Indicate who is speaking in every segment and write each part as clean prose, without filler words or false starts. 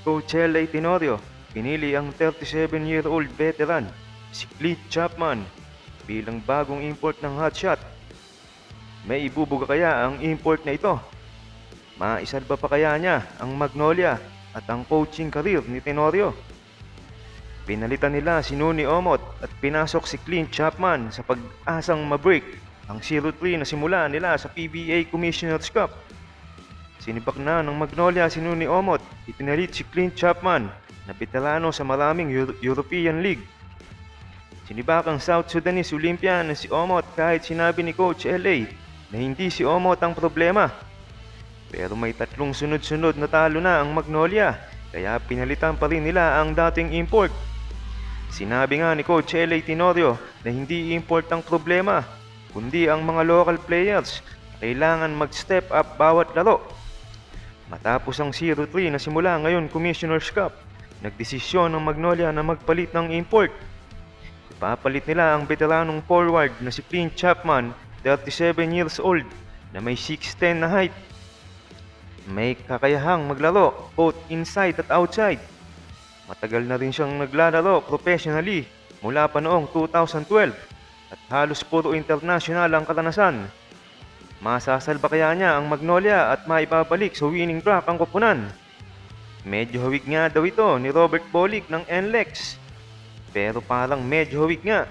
Speaker 1: Coach L.A. Tenorio, pinili ang 37-year-old veteran si Clint Chapman bilang bagong import ng hotshot. May ibubuga kaya ang import na ito? Maisalba pa kaya niya ang Magnolia at ang coaching career ni Tenorio? Pinalitan nila si Nuni Omot at pinasok si Clint Chapman sa pag-asang ma-break ang 0-3 na simula nila sa PBA Commissioner's Cup. Sinibak na ng Magnolia si Nuni Omot, ipinalit si Clint Chapman na veterano sa maraming European League. Sinibak ang South Sudanese Olympian na si Omot kahit sinabi ni Coach L.A. na hindi si Omot ang problema. Pero may 3 sunod-sunod na talo na ang Magnolia, kaya pinalitan pa rin nila ang dating import. Sinabi nga ni Coach L.A. Tenorio na hindi import ang problema, kundi ang mga local players na kailangan mag-step up bawat laro. Matapos ang 0-3 na simula ngayon Commissioner's Cup, nagdesisyon ng Magnolia na magpalit ng import. Ipapalit nila ang veteranong forward na si Clint Chapman, 37 years old, na may 6'10 na height. May kakayahang maglaro both inside at outside. Matagal na rin siyang naglalaro professionally mula pa noong 2012 at halos puro international ang karanasan. Masasalba kaya niya ang Magnolia at maibabalik sa winning track ang koponan? Medyo hawig nga daw ito ni Robert Bolick ng NLEX. Pero parang medyo hawig nga.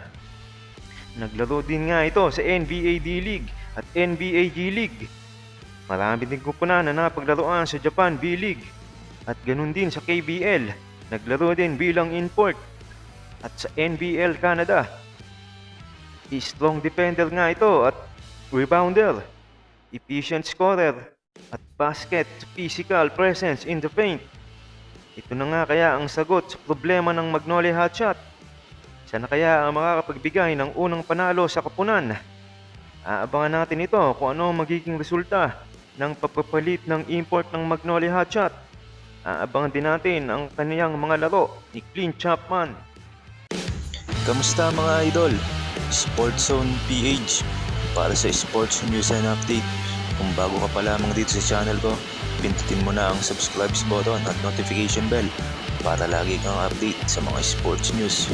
Speaker 1: Naglaro din nga ito sa NBA D-League at NBA G-League. Marami din koponan na napaglaruan sa Japan B-League. At ganun din sa KBL, naglaro din bilang import. At sa NBL Canada, strong defender nga ito at rebounder, efficient scorer, at basket physical presence in the paint. Ito na nga kaya ang sagot sa problema ng Magnolia Hotshot. Sana kaya ang makakapagbigay ng unang panalo sa koponan? Aabangan natin ito kung ano magiging resulta ng pagpapalit ng import ng Magnolia Hotshot. Aabangan din natin ang kaniyang mga laro ni Clint Chapman.
Speaker 2: Kamusta mga idol? Sports Zone PH para sa sports news and update. Kung bago ka pa lamang dito sa channel ko, pindutin mo na ang subscribe button at notification bell para lagi kang update sa mga sports news.